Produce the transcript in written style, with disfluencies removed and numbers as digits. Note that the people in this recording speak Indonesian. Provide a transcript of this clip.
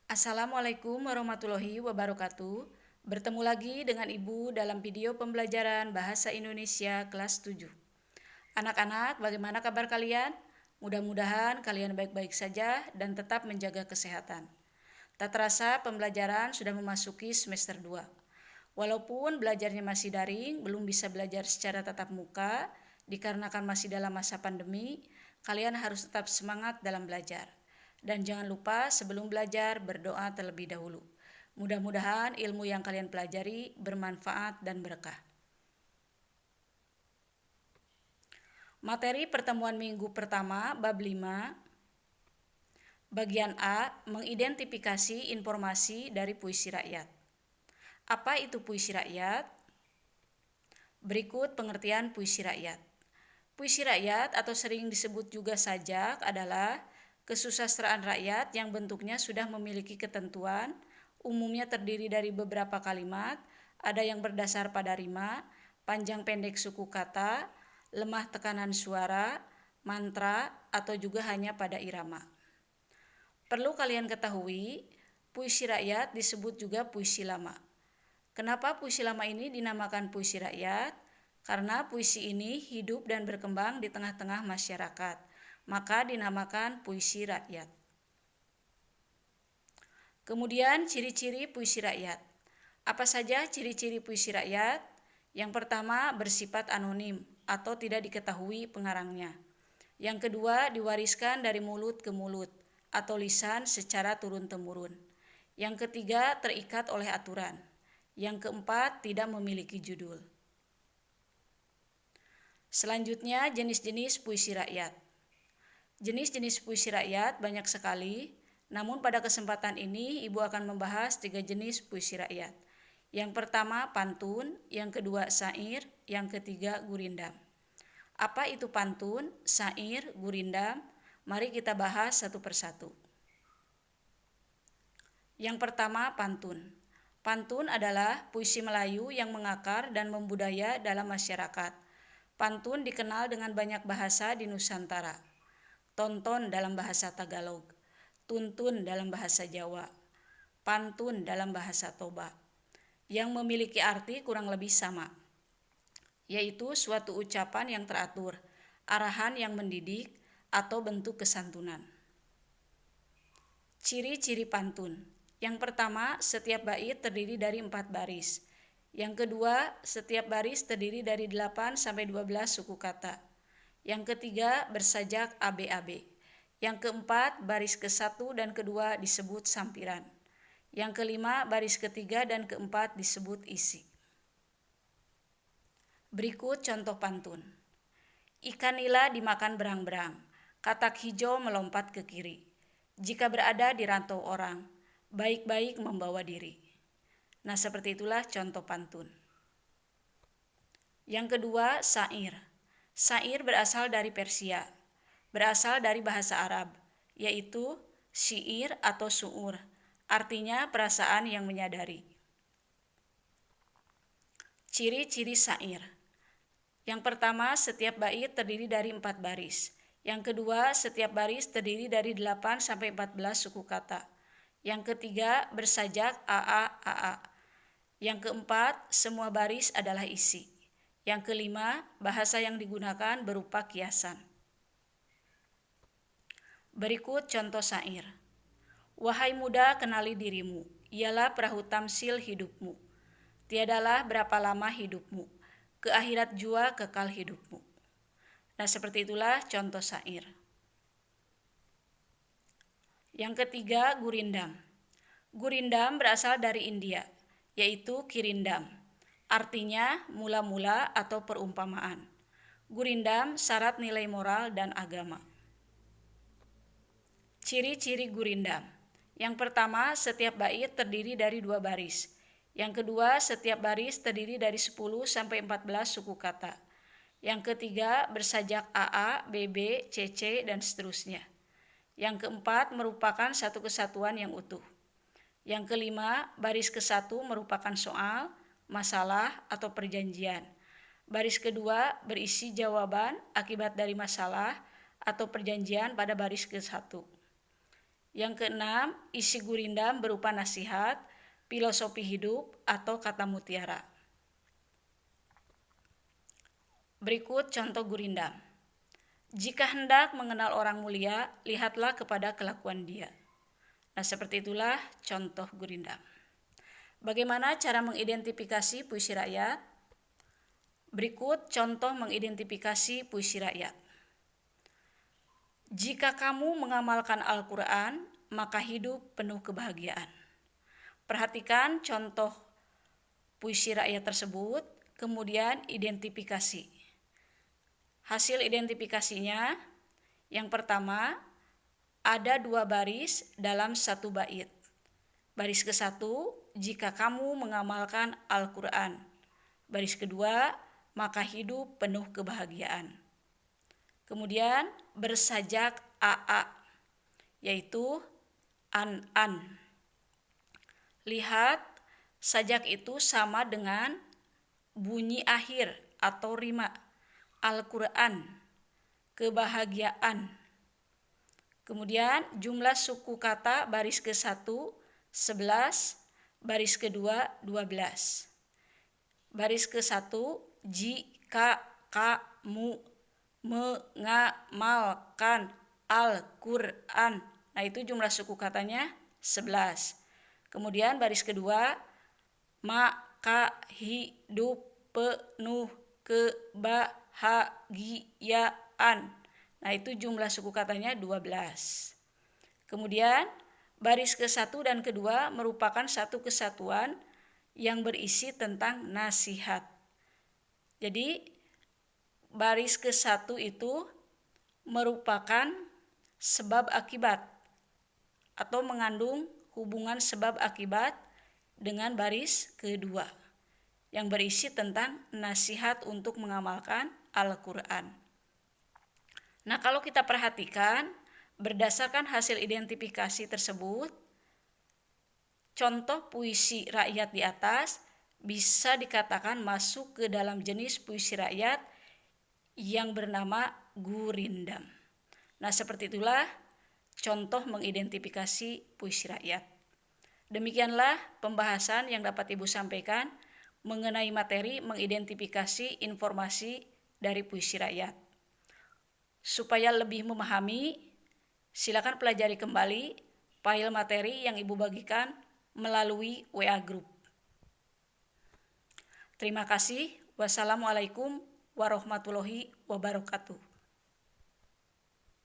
Assalamualaikum warahmatullahi wabarakatuh. Bertemu lagi dengan Ibu dalam video pembelajaran Bahasa Indonesia kelas 7. Anak-anak, bagaimana kabar kalian? Mudah-mudahan kalian baik-baik saja dan tetap menjaga kesehatan. Tak terasa pembelajaran sudah memasuki semester 2. Walaupun belajarnya masih daring, belum bisa belajar secara tatap muka, dikarenakan masih dalam masa pandemi, kalian harus tetap semangat dalam belajar. Dan jangan lupa sebelum belajar berdoa terlebih dahulu. Mudah-mudahan ilmu yang kalian pelajari bermanfaat dan berkah. Materi pertemuan minggu pertama bab 5. Bagian A, mengidentifikasi informasi dari puisi rakyat. Apa itu puisi rakyat? Berikut pengertian puisi rakyat. Puisi rakyat atau sering disebut juga sajak adalah kesusastraan rakyat yang bentuknya sudah memiliki ketentuan, umumnya terdiri dari beberapa kalimat, ada yang berdasar pada rima, panjang pendek suku kata, lemah tekanan suara, mantra, atau juga hanya pada irama. Perlu kalian ketahui, puisi rakyat disebut juga puisi lama. Kenapa puisi lama ini dinamakan puisi rakyat? Karena puisi ini hidup dan berkembang di tengah-tengah masyarakat, maka dinamakan puisi rakyat. Kemudian ciri-ciri puisi rakyat. Apa saja ciri-ciri puisi rakyat? Yang pertama, bersifat anonim atau tidak diketahui pengarangnya. Yang kedua, diwariskan dari mulut ke mulut atau lisan secara turun-temurun. Yang ketiga, terikat oleh aturan. Yang keempat, tidak memiliki judul. Selanjutnya, jenis-jenis puisi rakyat. Jenis-jenis puisi rakyat banyak sekali, namun pada kesempatan ini Ibu akan membahas 3 jenis puisi rakyat. Yang pertama pantun, yang kedua syair, yang ketiga gurindam. Apa itu pantun, syair, gurindam? Mari kita bahas satu persatu. Yang pertama pantun. Pantun adalah puisi Melayu yang mengakar dan membudaya dalam masyarakat. Pantun dikenal dengan banyak bahasa di Nusantara. Tonton dalam bahasa Tagalog, tuntun dalam bahasa Jawa, pantun dalam bahasa Toba, yang memiliki arti kurang lebih sama, yaitu suatu ucapan yang teratur, arahan yang mendidik, atau bentuk kesantunan. Ciri-ciri pantun. Yang pertama, setiap bait terdiri dari 4 baris. Yang kedua, setiap baris terdiri dari 8-12 suku kata. Yang ketiga, bersajak ABAB. Yang keempat, baris ke-1 dan kedua disebut sampiran. Yang kelima, baris ketiga dan keempat disebut isi. Berikut contoh pantun. Ikan nila dimakan berang-berang, katak hijau melompat ke kiri. Jika berada di rantau orang, baik-baik membawa diri. Nah, seperti itulah contoh pantun. Yang kedua, syair. Syair berasal dari Persia, berasal dari bahasa Arab, yaitu syair atau su'ur, artinya perasaan yang menyadari. Ciri-ciri syair. Yang pertama, setiap bait terdiri dari 4 baris. Yang kedua, setiap baris terdiri dari 8-14 suku kata. Yang ketiga, bersajak AA. Yang keempat, semua baris adalah isi. Yang kelima, bahasa yang digunakan berupa kiasan. Berikut contoh syair. Wahai muda, kenali dirimu, ialah perahu tamsil hidupmu. Tiadalah berapa lama hidupmu, ke akhirat jua kekal hidupmu. Nah, seperti itulah contoh syair. Yang ketiga, gurindam. Gurindam berasal dari India, yaitu kirindam. Artinya mula-mula atau perumpamaan. Gurindam syarat nilai moral dan agama. Ciri-ciri gurindam. Yang pertama, setiap bait terdiri dari 2 baris. Yang kedua, setiap baris terdiri dari 10-14 suku kata. Yang ketiga, bersajak AA, BB, CC, dan seterusnya. Yang keempat, merupakan satu kesatuan yang utuh. Yang kelima, baris ke-1 merupakan soal, masalah, atau perjanjian. Baris kedua berisi jawaban akibat dari masalah atau perjanjian pada baris ke-1. Yang keenam, isi gurindam berupa nasihat, filosofi hidup, atau kata mutiara. Berikut contoh gurindam. Jika hendak mengenal orang mulia, lihatlah kepada kelakuan dia. Nah, seperti itulah contoh gurindam. Bagaimana cara mengidentifikasi puisi rakyat? Berikut contoh mengidentifikasi puisi rakyat. Jika kamu mengamalkan Al-Quran, maka hidup penuh kebahagiaan. Perhatikan contoh puisi rakyat tersebut, kemudian identifikasi. Hasil identifikasinya, yang pertama, ada 2 baris dalam 1 bait. Baris ke-1, jika kamu mengamalkan Al-Quran. Baris kedua, maka hidup penuh kebahagiaan. Kemudian bersajak AA, yaitu an-an. Lihat, sajak itu sama dengan bunyi akhir atau rima. Al-Quran, kebahagiaan. Kemudian jumlah suku kata baris ke-1 11, baris kedua 12. Baris ke-1, jika kamu mengamalkan Al-Quran. Nah, itu jumlah suku katanya 11. Kemudian baris kedua, maka hidup penuh kebahagiaan. Nah, itu jumlah suku katanya 12. Kemudian baris ke-1 dan kedua merupakan satu kesatuan yang berisi tentang nasihat. Jadi baris ke-1 itu merupakan sebab akibat atau mengandung hubungan sebab akibat dengan baris kedua yang berisi tentang nasihat untuk mengamalkan Al-Quran. Nah, kalau kita perhatikan berdasarkan hasil identifikasi tersebut, contoh puisi rakyat di atas bisa dikatakan masuk ke dalam jenis puisi rakyat yang bernama gurindam. Nah, seperti itulah contoh mengidentifikasi puisi rakyat. Demikianlah pembahasan yang dapat Ibu sampaikan mengenai materi mengidentifikasi informasi dari puisi rakyat. Supaya lebih memahami, silakan pelajari kembali file materi yang Ibu bagikan melalui WA Group. Terima kasih. Wassalamualaikum warahmatullahi wabarakatuh.